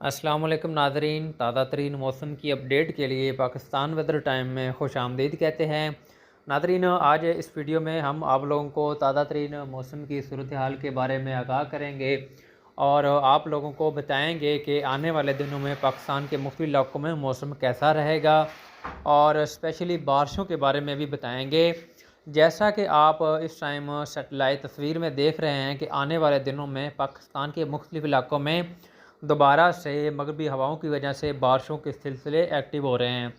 अस्सलाम वालेकुम नाज़रीन, ताज़ा तरीन मौसम की अपडेट के लिए पाकिस्तान वेदर टाइम में खुशामदीद कहते हैं। नाज़रीन, आज इस वीडियो में हम आप लोगों को ताज़ा तरीन मौसम की सूरत हाल के बारे में आगाह करेंगे और आप लोगों को बताएंगे कि आने वाले दिनों में पाकिस्तान के मुख्तलिफ इलाकों में मौसम कैसा रहेगा और स्पेशली बारिशों के बारे में भी बताएंगे। जैसा कि आप इस टाइम सेटेलाइट तस्वीर में देख रहे हैं कि आने वाले दिनों में पाकिस्तान के मुख्तलिफ इलाकों में दोबारा से मगरबी हवाओं की वजह से बारिशों के सिलसिले एक्टिव हो रहे हैं।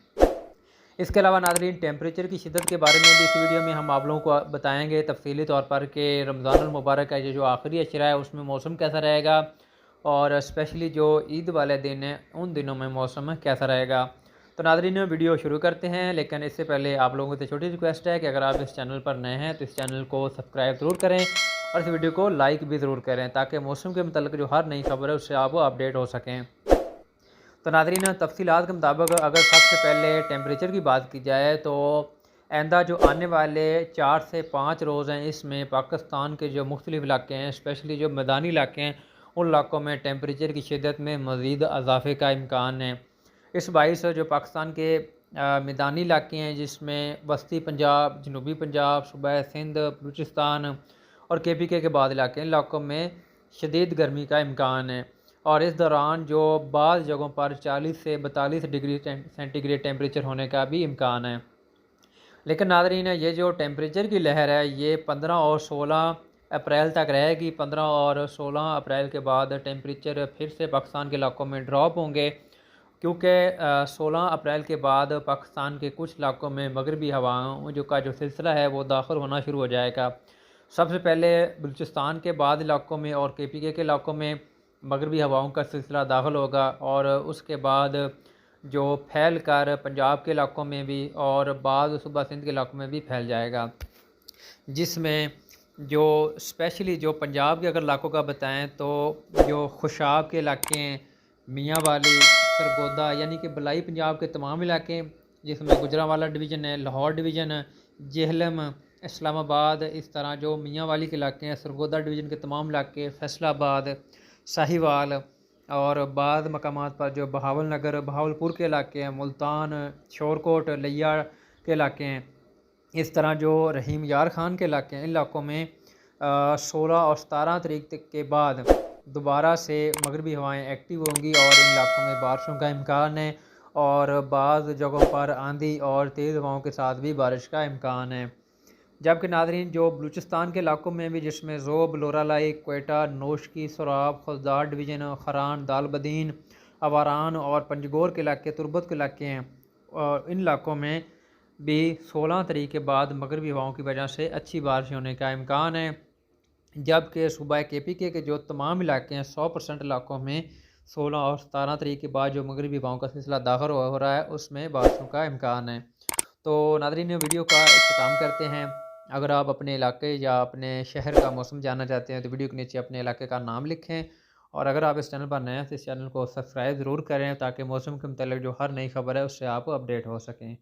इसके अलावा नाज़रीन, टेम्परेचर की शिद्दत के बारे में भी इस वीडियो में हम आप लोगों को बताएंगे तफसीली तौर पर कि रमज़ानुल मुबारक का ये जो आखिरी अशरा है उसमें मौसम कैसा रहेगा और स्पेशली जो ईद वाले दिन हैं उन दिनों में मौसम कैसा रहेगा। तो नाज़रीन, वीडियो शुरू करते हैं, लेकिन इससे पहले आप लोगों से छोटी रिक्वेस्ट है कि अगर आप इस चैनल पर नए हैं तो इस चैनल को सब्सक्राइब ज़रूर करें और इस वीडियो को लाइक भी ज़रूर करें ताकि मौसम के मतलब जो हर नई खबर है उससे आप अपडेट हो सकें। तो नाज़रीन, तफसीलात के मुताबिक अगर सबसे पहले टेम्परेचर की बात की जाए तो आइंदा जो आने वाले 4 से 5 रोज़ हैं इसमें पाकिस्तान के जो मुख्तलिफ इलाके हैं स्पेशली जो मैदानी इलाके हैं उन इलाकों में टेम्परेचर की शिद्दत में मज़ीद इजाफे का इम्कान है। इस बाइस जो पाकिस्तान के मैदानी इलाके हैं जिसमें वस्ती पंजाब, जनूबी पंजाब, सूबा सिंध, बलूचिस्तान और KPK के बाद इलाके, इन इलाकों में शदीद गर्मी का इम्कान है और इस दौरान जो बाज़ जगहों पर 40 से 42 डिग्री सेंटीग्रेड टेम्परेचर होने का भी इम्कान है। लेकिन नाज़रीन, ये जो टेम्परेचर की लहर है ये 15 और 16 अप्रैल तक रहेगी। 15 और 16 अप्रैल के बाद टेम्परेचर फिर से पाकिस्तान के इलाकों में ड्रॉप होंगे क्योंकि 16 अप्रैल के बाद पाकिस्तान के कुछ इलाकों में मगरबी हवाओं जो सिलसिला है वो दाखिल होना शुरू हो जाएगा। सबसे पहले बलूचिस्तान के बाद इलाकों में और KPK के इलाकों में मगरबी हवाओं का सिलसिला दाखिल होगा और उसके बाद जो फैल कर पंजाब के इलाकों में भी और बाद सूबा सिंध के इलाकों में भी फैल जाएगा, जिसमें जो स्पेशली जो पंजाब के अगर इलाकों का बताएं तो जो खुशाब के इलाके हैं, मियाँ वाली, सरगोदा यानी कि बलाई पंजाब के तमाम इलाके जिसमें गुजरांवाला डिवीज़न है, लाहौर डिवीज़न है, जेहलम, इस्लामाबाद, इस तरह जो मियाँ वाली के इलाके हैं, सरगोदा डिवीज़न के तमाम इलाके, फैसलाबाद, साहिवाल और बाद मकामात पर जो बहावलनगर, बहावलपुर के इलाके हैं, मुल्तान, शोरकोट, लिया के इलाके हैं, इस तरह जो रहीम यार ख़ान के इलाके हैं, इन इलाकों में 16 और 17 तारीख तक के बाद दोबारा से मगरबी हवाएं एक्टिव होंगी और इन इलाकों में बारिशों का इम्कान है और बाज़ जगहों पर आंधी और तेज़ हवाओं के साथ भी बारिश का इम्कान है। जबकि नाज़रीन, जो बलूचिस्तान के इलाकों में भी जिसमें ज़ोब, लोरालाई, क्वेटा, नोशकी, सोराब, खुजदार डिवीज़न, खरान, दालबदीन, अवारान और पंजगोर के इलाके, तुर्बत के इलाके हैं और इन इलाकों में भी 16 तारीख के बाद मगरबी हवाओं की वजह से अच्छी बारिश होने का इम्कान है। जबकि सूबा KPK के जो तमाम इलाके हैं 100% इलाकों में 16 और 17 तारीख के बाद जो मगरबी हवाओं का सिलसिला दाखिल हो रहा है उसमें बारिशों का इम्कान है। तो नाज़रीन, वीडियो का इख्तिताम करते हैं। अगर आप अपने इलाके या अपने शहर का मौसम जानना चाहते हैं तो वीडियो के नीचे अपने इलाके का नाम लिखें और अगर आप इस चैनल पर नए हैं तो इस चैनल को सब्सक्राइब ज़रूर करें ताकि मौसम के मतलब जो हर नई खबर है उससे आप अपडेट हो सकें।